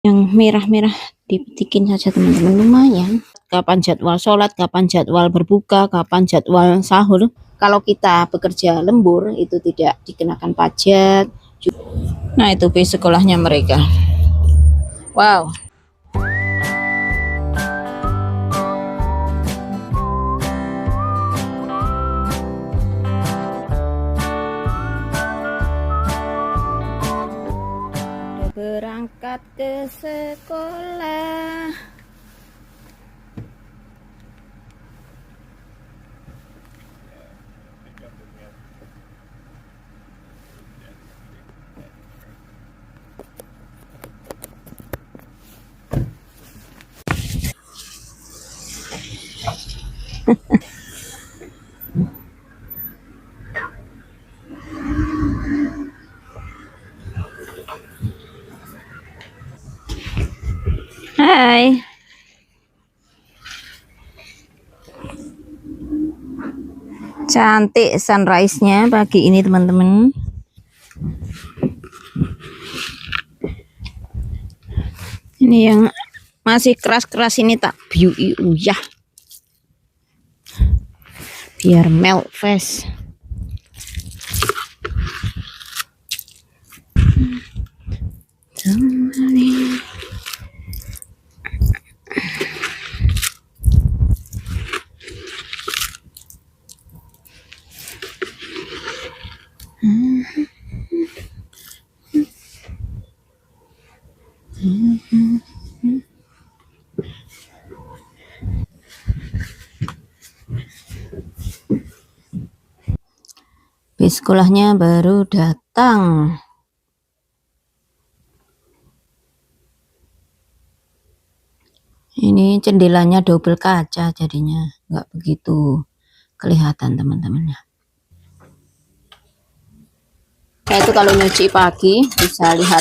yang merah-merah dipetikin saja teman-teman, lumayan. Kapan jadwal sholat, kapan jadwal berbuka, kapan jadwal sahur. Kalau kita bekerja lembur itu tidak dikenakan pajak. Nah itu bis sekolahnya mereka. Wow. Berangkat ke sekolah. Hai. Cantik sunrise-nya pagi ini teman-teman. Ini yang masih keras-keras ini tak biui uyah. Biar melt face. Bis sekolahnya baru datang. Ini jendelanya double kaca jadinya nggak begitu kelihatan teman-temannya. Nah itu kalau nyuci pagi bisa lihat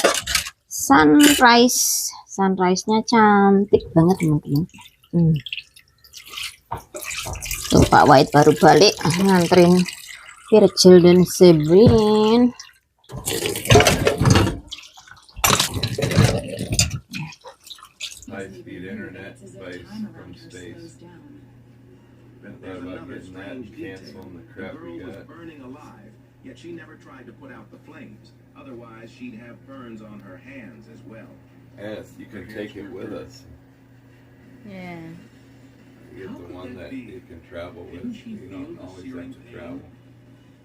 sunrise. Sunrise-nya cantik banget teman-teman. Tuh Pak Wahid baru balik nganterin Virgil dan Sebrin. High-speed internet device from space. Thought about getting that and canceling the crap we got. Burning alive, yet she never tried to put out the flames. Otherwise, she'd have burns on her hands as well. Yes, you can take it with us. Yeah. Get the one that you can travel with. You don't always have to travel.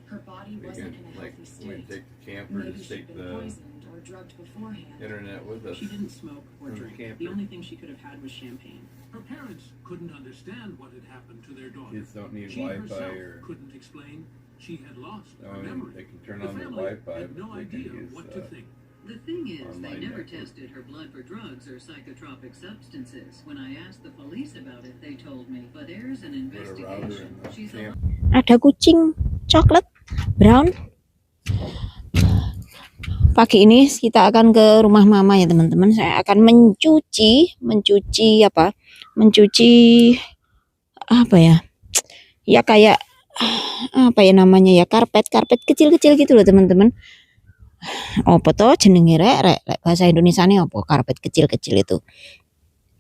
Her body wasn't in a Like healthy when we state. take the camper, Maybe just she'd take been the poisoned or drugged beforehand. internet with us. She didn't smoke or From the drink. camper. The only thing she could have had was champagne. Her parents couldn't understand what had happened to their daughter. Kids don't need She Wi-Fi herself or. couldn't explain she had lost I her mean, memory. they can turn The on their family Wi-Fi, had no but they idea can use what to think. The thing is, they Online never network. tested her blood for drugs or psychotropic substances. When I asked the police about it, they told me, but there's an Put a router investigation. in the She's camper. Ada kucing coklat brown. Pagi ini kita akan ke rumah mama ya teman-teman. Saya akan mencuci apa ya? Ya kayak apa ya namanya ya, karpet kecil-kecil gitu loh teman-teman. Apa toh jenenge rek bahasa Indonesianya apa karpet kecil-kecil itu?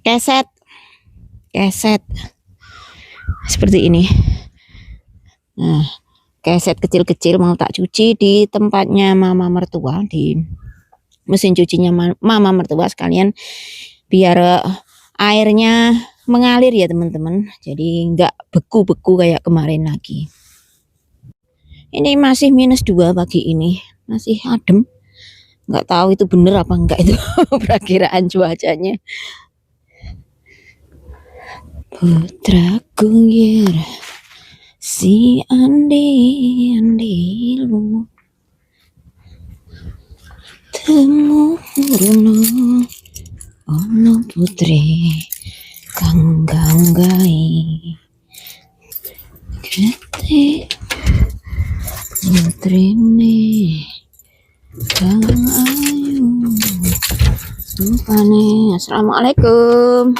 Keset seperti ini. Nah, keset kecil-kecil mau tak cuci di tempatnya mama mertua, di mesin cucinya mama mertua sekalian, biar airnya mengalir ya teman-teman, jadi nggak beku-beku kayak kemarin lagi. Ini masih -2 pagi ini, masih adem, nggak tahu itu bener apa enggak itu perakiraan cuacanya. Putraku ngira si andi lu temurno ono putri kang ganggai kete putrine kang ayu rupane. Assalamualaikum.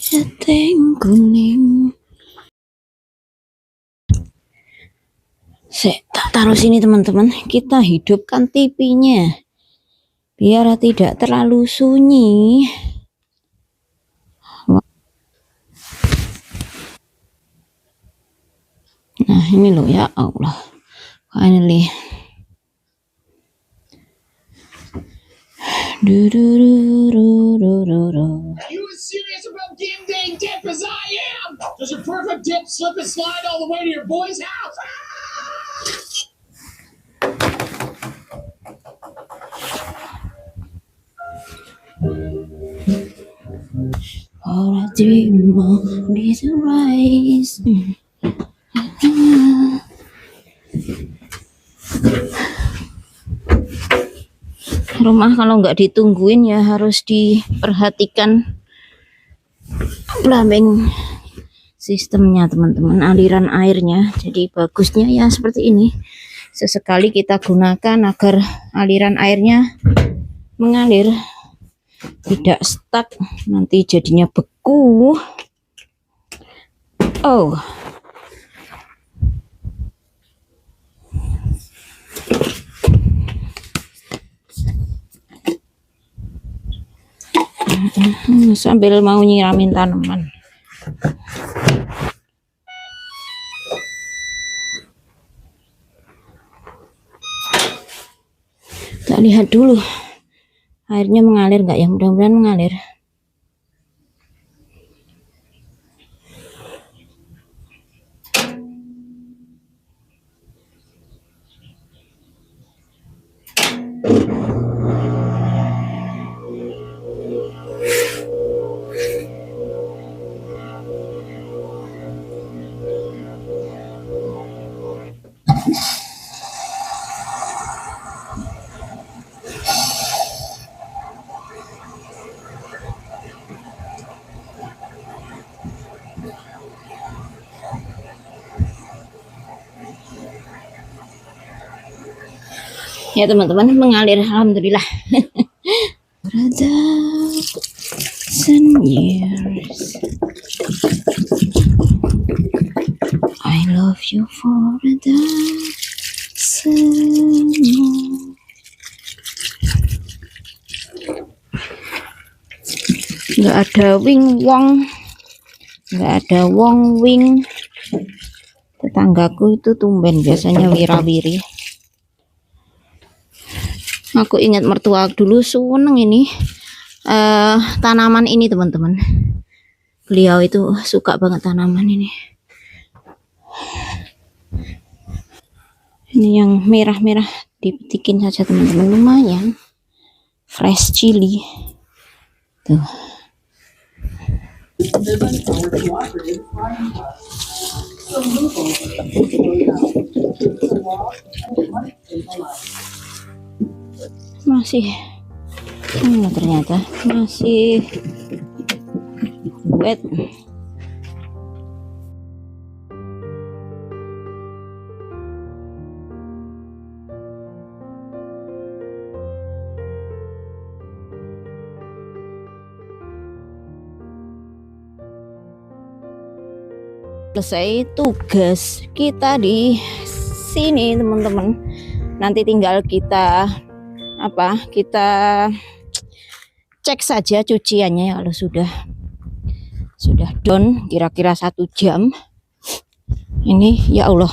Keteng kuning. Tak taruh sini teman-teman. Kita hidupkan TV-nya. biar tidak terlalu sunyi. Nah ini loh, ya Allah, finally. Are you as serious about game day dip as I am? Does your perfect dip slip and slide all the way to your boy's house? For a dream of little rise. Rumah kalau nggak ditungguin ya harus diperhatikan plumbing sistemnya teman-teman, aliran airnya. Jadi bagusnya ya seperti ini, sesekali kita gunakan agar aliran airnya mengalir, tidak stuck, nanti jadinya beku. Oh, sambil mau nyiramin tanaman. Kita lihat dulu airnya mengalir nggak ya, mudah-mudahan mengalir. Ya teman-teman, mengalir, alhamdulillah. Years I love you for a dozen more. Nggak ada wing wong, nggak ada wong wing. Tetanggaku itu tumben biasanya wirawiri. Aku ingat mertua dulu seneng ini tanaman ini teman-teman. Beliau itu suka banget tanaman ini. Ini yang merah-merah dipetikin saja teman-teman, lumayan fresh chili tuh. Masih ternyata masih wet. Selesai tugas kita di sini teman-teman. Nanti tinggal kita cek saja cuciannya ya, kalau sudah done kira-kira 1 jam. Ini ya Allah,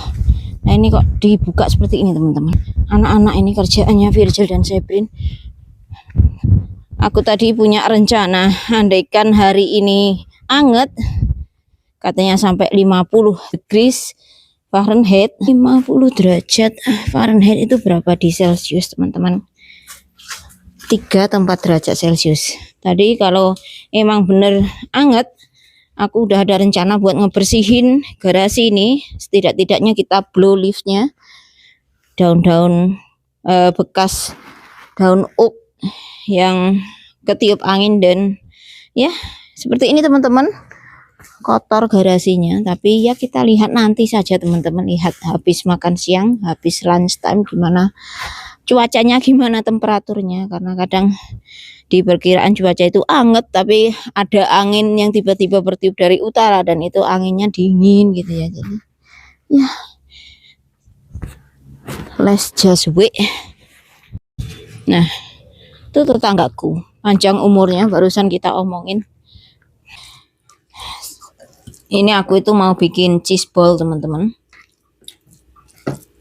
nah ini kok dibuka seperti ini teman-teman. Anak-anak ini kerjaannya Virgil dan Sebrin. Aku tadi punya rencana, andaikan hari ini anget, katanya sampai 50 degrees Fahrenheit. 50 derajat Fahrenheit itu berapa di Celsius teman-teman? 3 atau 4 derajat Celcius. Tadi kalau emang bener anget, aku udah ada rencana buat ngebersihin garasi ini. Setidak-tidaknya kita blow leafnya, daun-daun bekas daun oak yang ketiup angin, dan ya seperti ini teman-teman, kotor garasinya. Tapi ya kita lihat nanti saja teman-teman, lihat habis makan siang, habis lunch time gimana cuacanya, gimana temperaturnya, karena kadang di perkiraan cuaca itu anget tapi ada angin yang tiba-tiba bertiup dari utara dan itu anginnya dingin gitu ya. Jadi ya let's just wait. Nah Itu tetanggaku, panjang umurnya, barusan kita omongin. Ini aku itu mau bikin cheese ball teman-teman.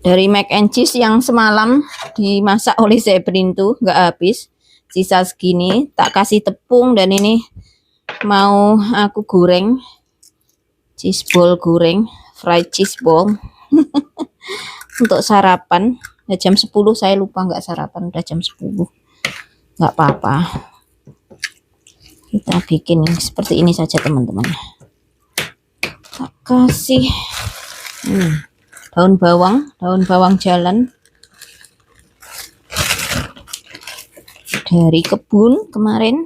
Dari mac and cheese yang semalam dimasak oleh Zebrin tuh nggak habis, sisa segini, tak kasih tepung dan ini mau aku goreng, cheese ball goreng, fried cheese ball untuk sarapan. Ya, jam 10 saya lupa nggak sarapan, udah jam 10, nggak apa-apa, kita bikin seperti ini saja teman-teman. Tak kasih daun bawang jalan dari kebun kemarin.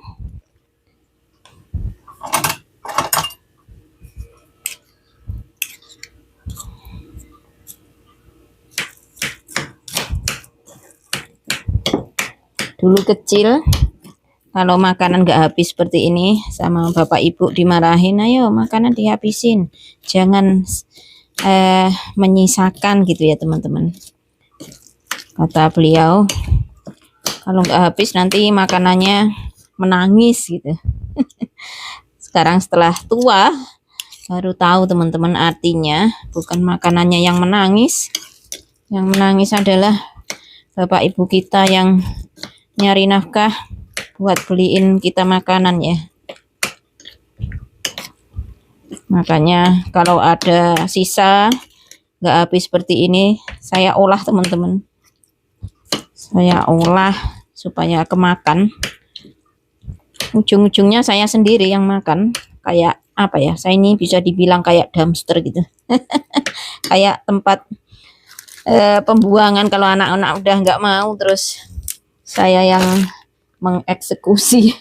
Dulu kecil kalau makanan nggak habis seperti ini sama bapak ibu dimarahin, ayo makanan dihabisin, jangan menyisakan gitu ya teman-teman. Kata beliau, kalau nggak habis nanti makanannya menangis gitu. Sekarang setelah tua baru tahu teman-teman artinya, bukan makanannya yang menangis. Yang menangis adalah bapak ibu kita yang nyari nafkah buat beliin kita makanan ya. Makanya kalau ada sisa nggak habis seperti ini, saya olah teman-teman. Saya olah supaya kemakan. Ujung-ujungnya saya sendiri yang makan. Kayak apa ya? Saya ini bisa dibilang kayak dumpster gitu. Kayak tempat pembuangan kalau anak-anak udah nggak mau, terus saya yang mengeksekusi.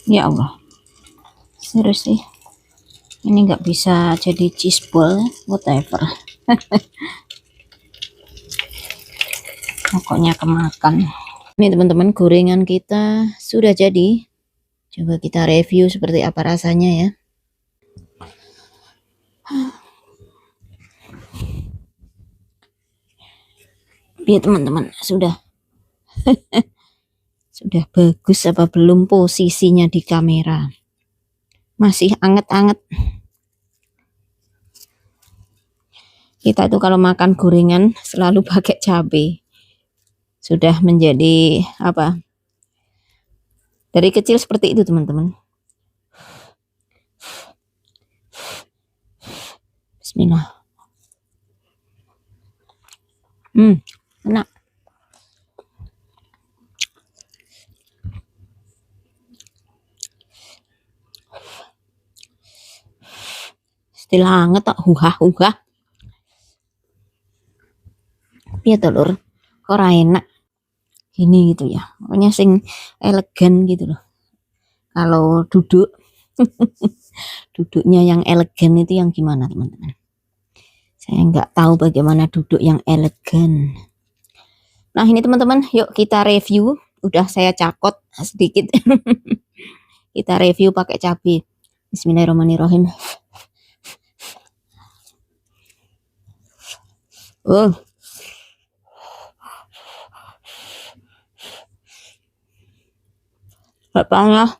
Ya Allah, serius sih, ini nggak bisa jadi cheese ball, whatever. Pokoknya kemakan. Ini teman-teman, gorengan kita sudah jadi. Coba kita review seperti apa rasanya ya. Ya teman-teman, sudah sudah bagus apa belum posisinya di kamera? Masih anget-anget. Kita tuh kalau makan gorengan selalu pakai cabai. Sudah menjadi apa? Dari kecil seperti itu teman-teman. Bismillah. Enak. Istilah anget tak huha-huha. Piye to lur? Ora enak. Gini gitu ya. Pokoknya sing elegan gitu loh. Kalau duduk duduknya yang elegan itu yang gimana teman-teman? Saya nggak tahu bagaimana duduk yang elegan. Nah ini teman-teman, yuk kita review. Udah saya cakot sedikit. Kita review pakai cabai. Bismillahirrahmanirrahim. Bapaknya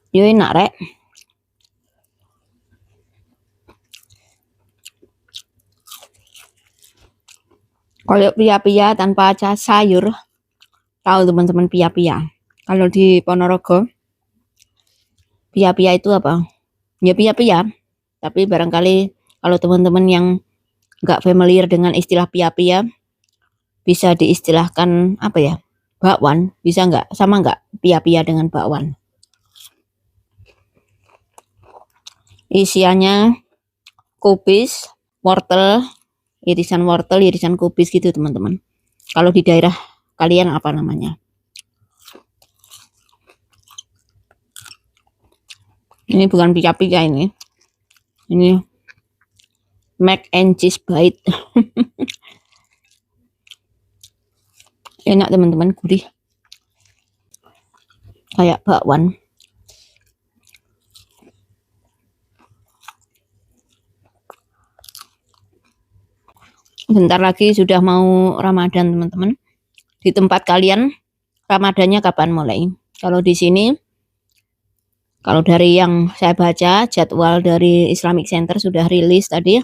yo enak rek. Kalau pia-pia tanpa sayur, tahu teman-teman pia-pia. Kalau di Ponorogo, pia-pia itu apa? Ya pia-pia. Tapi barangkali kalau teman-teman yang nggak familiar dengan istilah pia-pia, bisa diistilahkan apa ya? Bakwan, bisa nggak? Sama nggak pia-pia dengan bakwan? Isiannya kubis, wortel, irisan kubis gitu teman-teman. Kalau di daerah kalian apa namanya? Ini bukan pia-pia ini. Ini mac and cheese bite. Enak teman-teman, gurih. kayak bakwan. Bentar lagi sudah mau Ramadan teman-teman. Di tempat kalian Ramadannya kapan mulai? Kalau di sini, kalau dari yang saya baca jadwal dari Islamic Center sudah rilis tadi,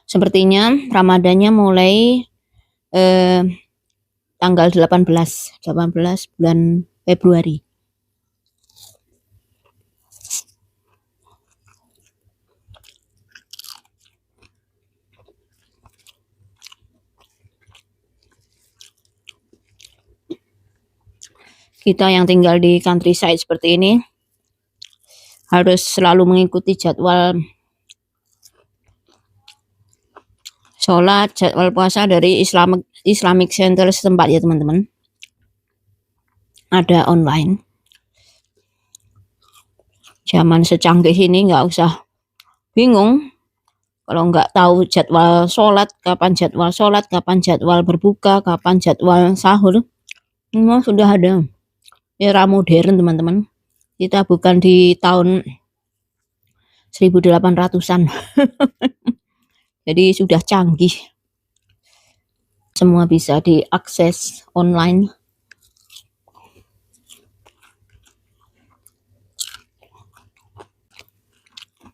sepertinya Ramadannya mulai tanggal 18 bulan Februari. Kita yang tinggal di countryside seperti ini harus selalu mengikuti jadwal sholat, jadwal puasa dari Islamic Center setempat ya teman-teman. Ada online. Zaman secanggih ini nggak usah bingung kalau nggak tahu jadwal sholat, kapan jadwal berbuka, kapan jadwal sahur. Semua sudah ada. Era modern teman-teman. Kita bukan di tahun 1800-an. Jadi sudah canggih. Semua bisa diakses online.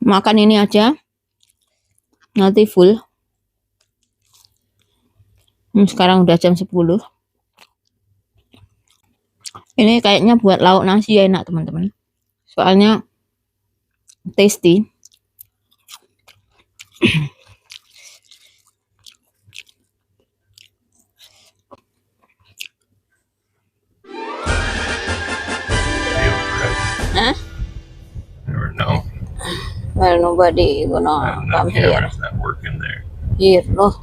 Makan ini aja. Nanti full. Sekarang udah jam 10. Ini kayaknya buat lauk nasi ya enak teman-teman. Soalnya tasty. Huh? Never know. Well, nobody gonna That come here. camera's not working there. Here, loh.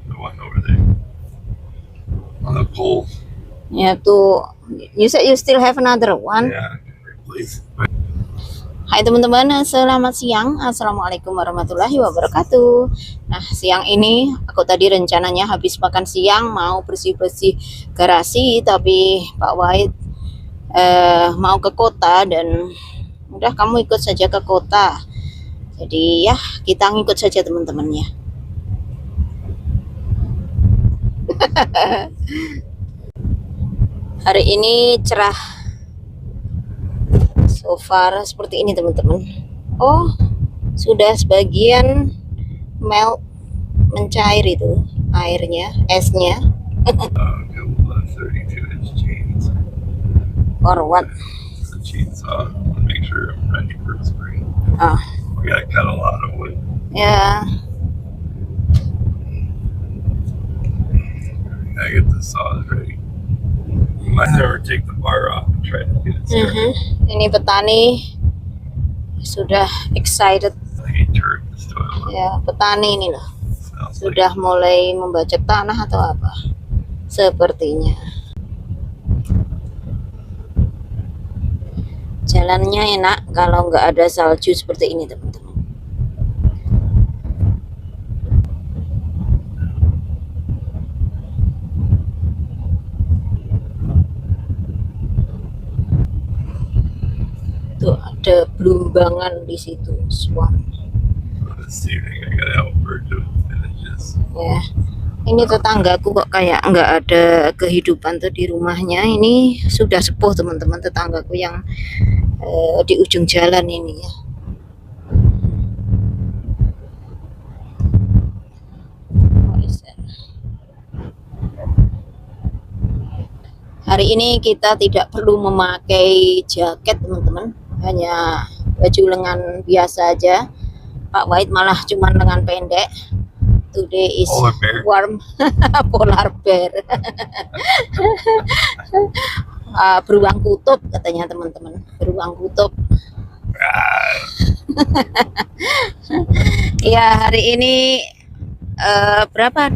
The one over there. On the pole. You have to. You said you still have another one. Yeah, please. Hai teman-teman, selamat siang. Assalamualaikum warahmatullahi wabarakatuh. Nah, siang ini aku tadi rencananya habis makan siang mau bersih-bersih garasi, tapi Pak Wahid mau ke kota dan udah kamu ikut saja ke kota. Jadi ya kita ngikut saja teman-teman ya. Hari ini cerah. So far seperti ini teman-teman. Oh, sudah sebagian melt, mencair itu airnya, esnya. A couple of 32-inch chains. Or what? The chainsaw. To make sure I'm ready for spring. Ah, We gotta cut a lot of wood. ya. I get the saws ready. Might never take the bar off and try to get it started. Ini petani sudah excited I hate turd this toilet. ya, petani ini loh. Smells like Sudah mulai membajak tanah atau apa? Sepertinya. Jalannya enak kalau nggak ada salju seperti ini teman-teman. Tuh ada belumbangan di situ, swamp. this evening. I gotta help her to finish this. Ya, ini tetanggaku kok kayak nggak ada kehidupan tuh di rumahnya. Ini sudah sepuh teman-teman, tetanggaku yang di ujung jalan ini ya. Hari ini kita tidak perlu memakai jaket teman-teman, hanya baju lengan biasa aja. Pak Wahid malah cuman lengan pendek. Today is Polar bear. warm. Polar bear. Beruang kutub katanya teman-teman, beruang kutub. Ya, hari ini berapa?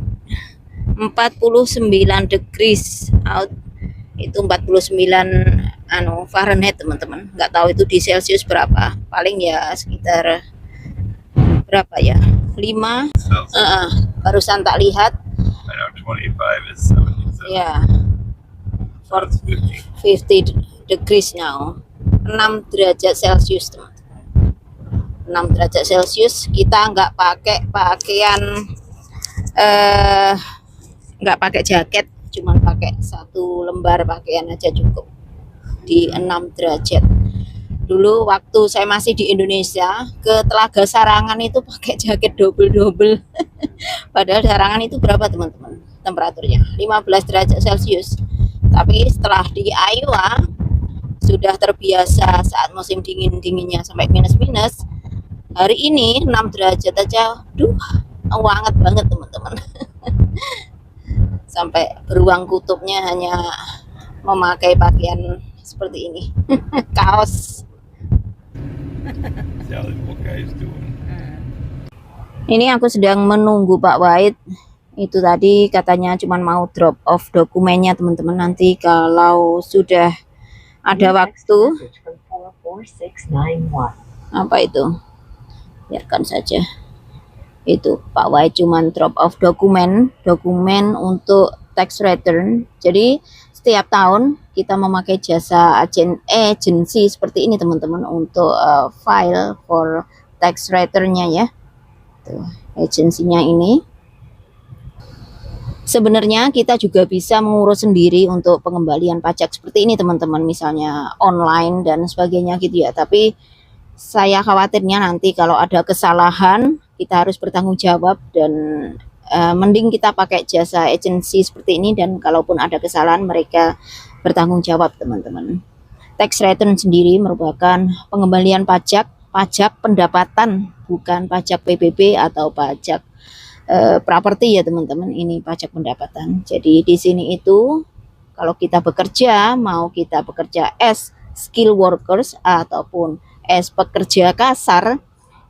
49 degrees out. Itu 49 Fahrenheit teman-teman. Nggak tahu itu di Celsius berapa. Paling ya sekitar berapa ya? 5. Barusan tak lihat. I know 25 is 77. Ya. So it's 50. 50 degrees now. 6 derajat Celcius teman-teman. 6 derajat Celcius. Kita nggak pakai pakaian, nggak pakai jaket, cuman pakai 1 lembar pakaian aja cukup di 6 derajat. Dulu waktu saya masih di Indonesia ke Telaga Sarangan itu pakai jaket double. Padahal Sarangan itu berapa teman-teman temperaturnya? 15 derajat Celcius. Tapi setelah di Iowa sudah terbiasa saat musim dingin-dinginnya sampai minus-minus. Hari ini 6 derajat aja, hangat banget teman-teman. Sampai beruang kutubnya hanya memakai pakaian seperti ini. Kaos. What guys doing? Ini aku sedang menunggu Pak Wahid. Itu tadi katanya cuman mau drop off dokumennya teman-teman. Nanti kalau sudah ada waktu. Apa itu? Biarkan saja. Itu Pak Wahid cuman drop off dokumen untuk tax return. Jadi setiap tahun kita memakai jasa agensi seperti ini teman-teman untuk file for tax returnnya ya. Tuh, agensinya ini. Sebenarnya kita juga bisa mengurus sendiri untuk pengembalian pajak seperti ini teman-teman, misalnya online dan sebagainya gitu ya. Tapi saya khawatirnya nanti kalau ada kesalahan kita harus bertanggung jawab, dan mending kita pakai jasa agensi seperti ini, dan kalaupun ada kesalahan mereka bertanggung jawab teman-teman. Tax return sendiri merupakan pengembalian pajak pendapatan, bukan pajak PBB atau pajak properti ya teman-teman. Ini pajak pendapatan. Jadi di sini itu kalau kita bekerja, mau kita bekerja as skill workers ataupun as pekerja kasar,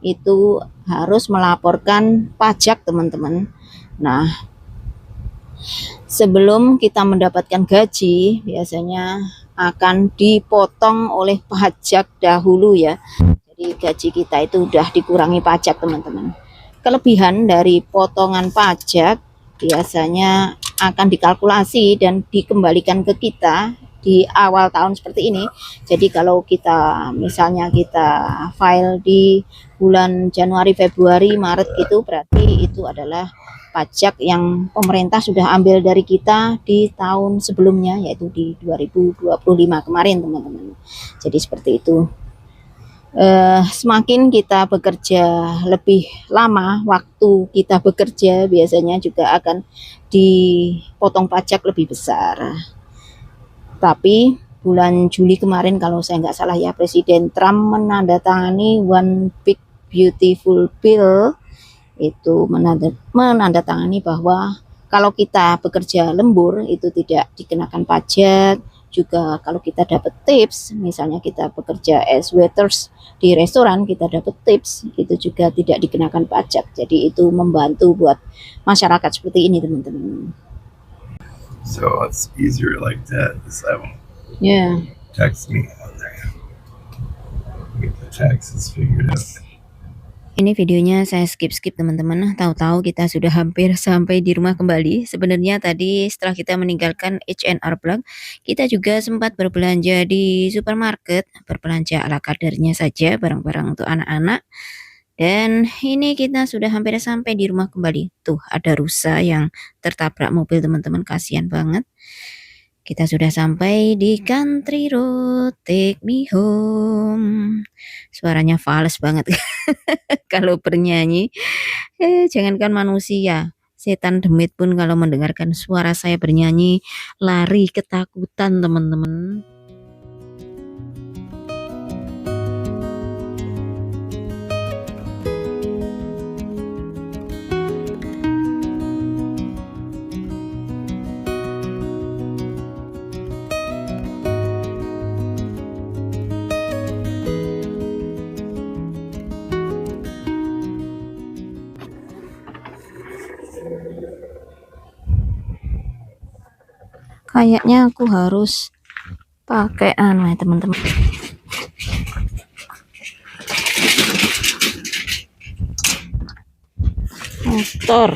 itu harus melaporkan pajak teman-teman. Nah, sebelum kita mendapatkan gaji biasanya akan dipotong oleh pajak dahulu ya. Jadi gaji kita itu udah dikurangi pajak teman-teman. Kelebihan dari potongan pajak biasanya akan dikalkulasi dan dikembalikan ke kita di awal tahun seperti ini. Jadi kalau kita misalnya kita file di bulan Januari, Februari, Maret itu berarti itu adalah pajak yang pemerintah sudah ambil dari kita di tahun sebelumnya, yaitu di 2025 kemarin teman-teman. Jadi seperti itu. Semakin kita bekerja lebih lama, waktu kita bekerja biasanya juga akan dipotong pajak lebih besar. Tapi bulan Juli kemarin kalau saya nggak salah ya, Presiden Trump menandatangani One Big Beautiful Bill, itu menandatangani bahwa kalau kita bekerja lembur itu tidak dikenakan pajak. Juga kalau kita dapat tips, misalnya kita bekerja as waiters di restoran, kita dapat tips, itu juga tidak dikenakan pajak. Jadi itu membantu buat masyarakat seperti ini teman-teman. So it's easier like that. This I won't Yeah. text me on there. Get the taxes figured out. Ini videonya saya skip teman-teman. Tahu-tahu kita sudah hampir sampai di rumah kembali. Sebenarnya tadi setelah kita meninggalkan H&R Block, kita juga sempat berbelanja di supermarket, berbelanja ala kadarnya saja, barang-barang untuk anak-anak. Dan ini kita sudah hampir sampai di rumah kembali. Tuh ada rusa yang tertabrak mobil teman-teman, kasihan banget. Kita sudah sampai di Country Road, Take Me Home. Suaranya fals banget kalau bernyanyi. Jangankan manusia, setan demit pun kalau mendengarkan suara saya bernyanyi lari ketakutan teman-teman. Kayaknya aku harus pakai ya teman-teman. Motor.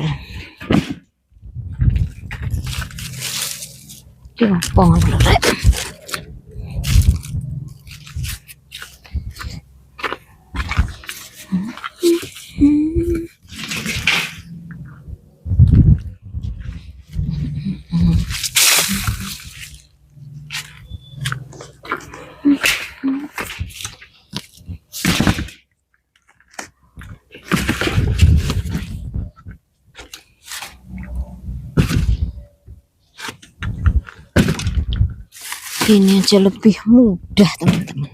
Ini aja lebih mudah teman-teman.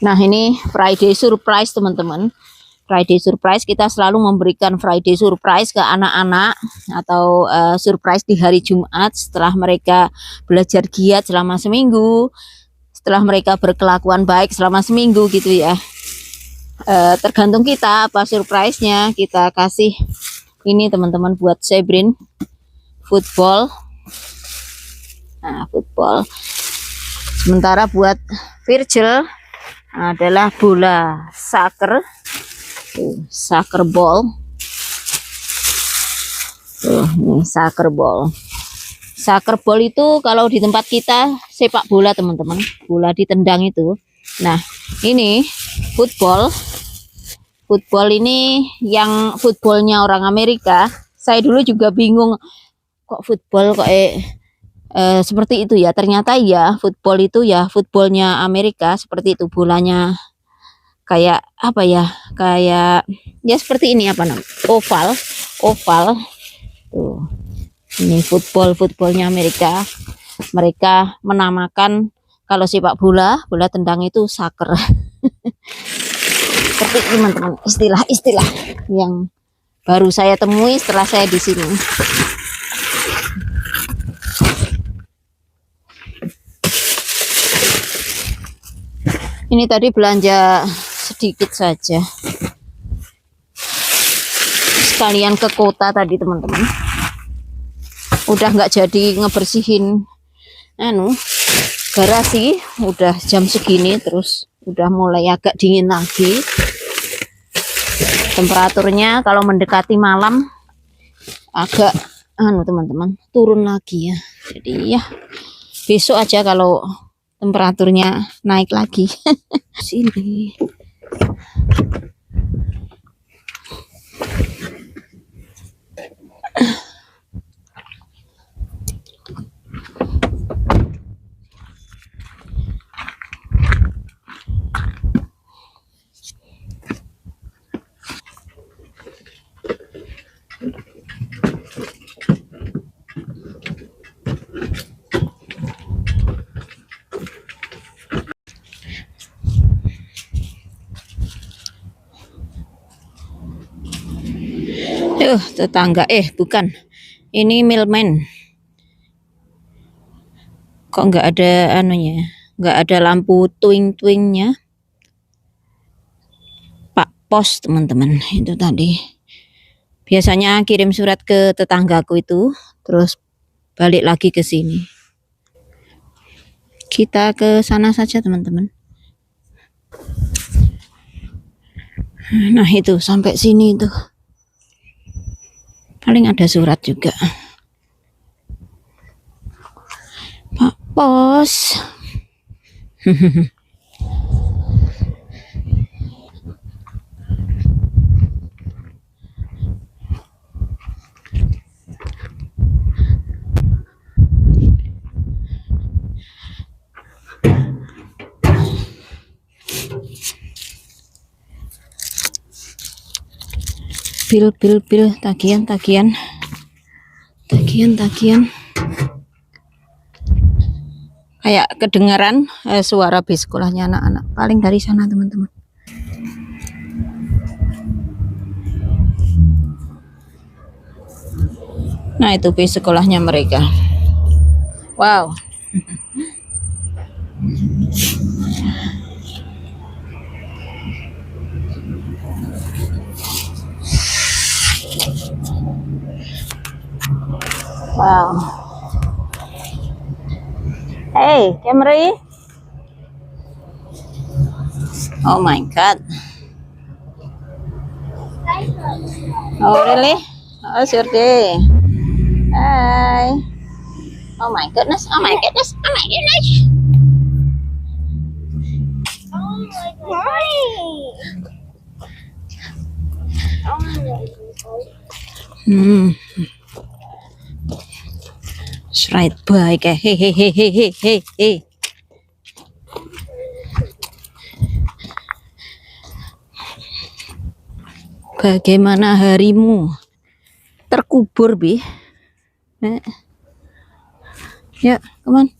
Nah ini Friday surprise teman-teman. Friday surprise, kita selalu memberikan Friday surprise ke anak-anak atau surprise di hari Jumat setelah mereka belajar giat selama seminggu, setelah mereka berkelakuan baik selama seminggu gitu ya. Tergantung kita apa surprise-nya. Kita kasih ini teman-teman buat Sebrin football. Nah, football. Sementara buat Virgil adalah bola soccer. Soccer ball. Ini soccer ball. Soccer ball itu kalau di tempat kita sepak bola teman-teman, bola ditendang itu. Nah ini football. Football ini yang footballnya orang Amerika. Saya dulu juga bingung kok football kok seperti itu ya. Ternyata ya football itu ya footballnya Amerika seperti itu, bolanya kayak apa ya, kayak ya seperti ini apa namanya, oval tuh. Ini footballnya Amerika. Mereka menamakan kalau sepak bola tendang itu soccer. Seperti teman-teman, istilah-istilah yang baru saya temui setelah saya di sini. Ini tadi belanja sedikit saja, sekalian ke kota tadi teman-teman. Udah nggak jadi ngebersihin garasi, udah jam segini, terus udah mulai agak dingin lagi. Temperaturnya kalau mendekati malam agak teman-teman turun lagi ya. Jadi ya besok aja kalau temperaturnya naik lagi. Sini. Tetangga bukan, ini mailman. Kok nggak ada anunya, nggak ada lampu twing-twingnya. Pak Pos teman-teman itu tadi. Biasanya kirim surat ke tetanggaku itu, terus balik lagi ke sini. Kita ke sana saja teman-teman. Nah itu sampai sini tuh. Paling ada surat juga. Pak Pos. Bil, tagihan. Kayak kedengaran suara bis sekolahnya anak-anak. Paling dari sana teman-teman. Nah itu bis sekolahnya mereka. Wow. Wow. Hey, Camry. Oh my God. Oh really? Oh sure day. Hi. Oh my goodness. Right bike. Hey. Bagaimana harimu? Terkubur, Bi. Yuk, come on.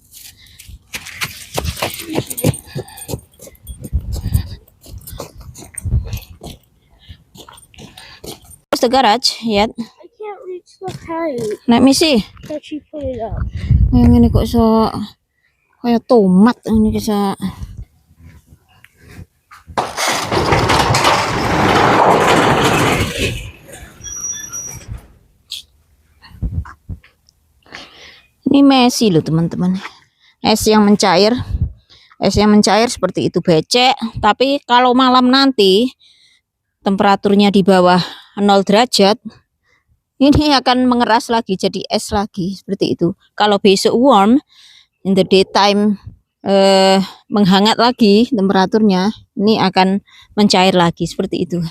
Where's the garage? Yet. I can't reach the height Let me see. that she put it up. Yang ini kok iso kayak tomat ini bisa. Ini Messi loh teman-teman. Es yang mencair. Es yang mencair seperti itu becek. Tapi kalau malam nanti temperaturnya di bawah 0 derajat. Ini akan mengeras lagi jadi es lagi. Seperti itu. Kalau besok warm. In the daytime menghangat lagi temperaturnya. Ini akan mencair lagi. Seperti itu.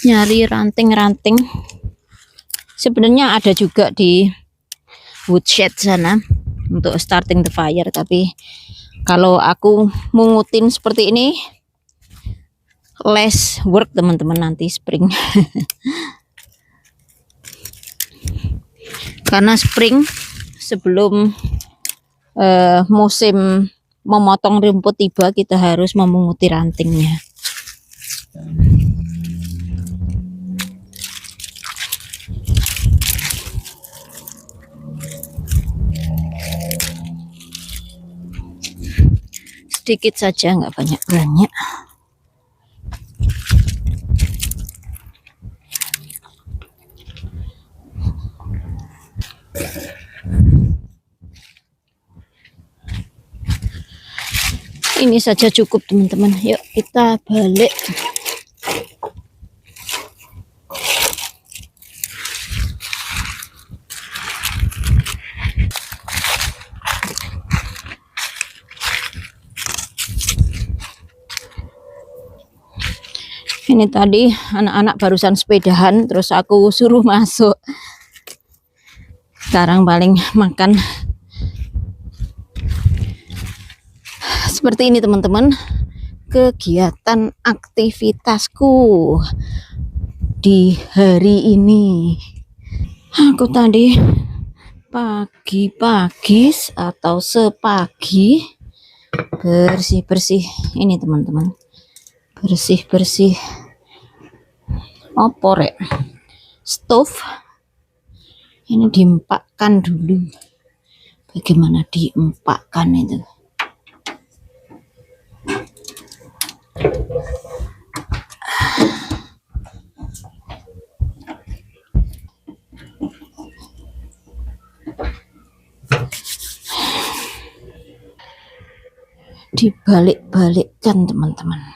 Nyari ranting-ranting. Sebenarnya ada juga di woodshed sana untuk starting the fire, tapi kalau aku mungutin seperti ini less work teman-teman nanti spring. Karena spring sebelum musim memotong rumput tiba, kita harus memunguti rantingnya. Sedikit saja, nggak banyak-banyak. Ini saja cukup teman-teman. Yuk kita balik. Ini tadi anak-anak barusan sepedahan, terus aku suruh masuk. Sekarang paling makan. Seperti ini teman-teman, kegiatan aktivitasku di hari ini. Aku tadi pagi-pagi atau sepagi bersih-bersih ini teman-teman. Bersih-bersih oporek stove ini diempakkan dulu. Bagaimana diempakkan itu? Dibalik-balikkan teman-teman.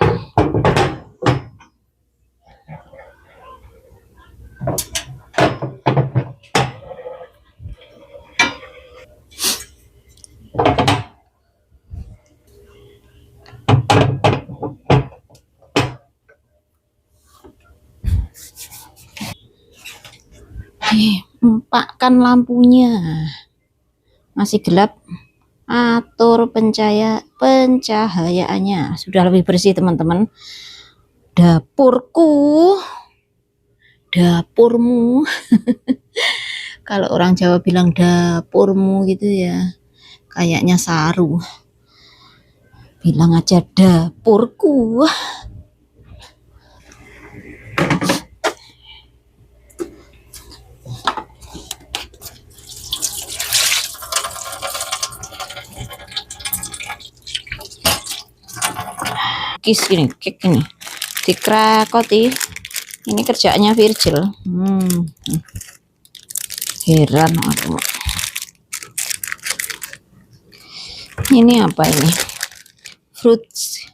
Empakkan lampunya, masih gelap. Atur pencahayaannya sudah lebih bersih teman-teman. Dapurku, dapurmu. Kalau orang Jawa bilang dapurmu gitu ya, kayaknya saru. Bilang aja dapurku. Ini cake ini dikrakoti. Ini kerjaannya Virgil. Heran aku. Ini apa ini? Fruits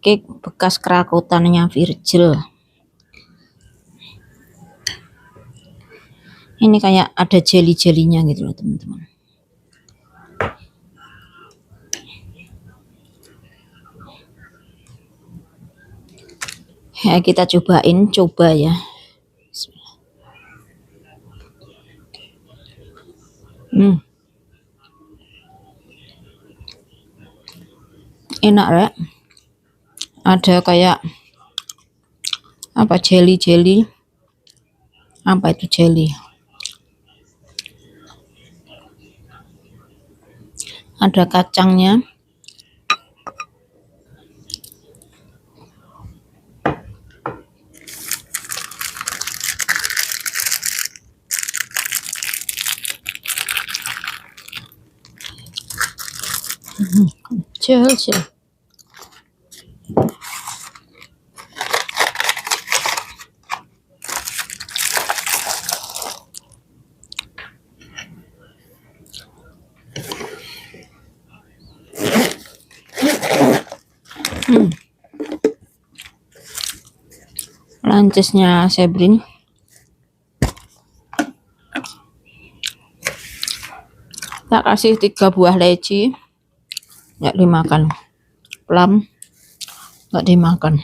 cake bekas kerakotannya Virgil. Ini kayak ada jeli-jelinya gitu loh teman-teman. Ya kita coba ya. Enak ya. Ada kayak apa, jeli Apa itu jelly? Ada kacangnya. Kecil. Lunchesnya Sebrin. Tak kasih 3 buah leci, nggak dimakan. Plum nggak dimakan.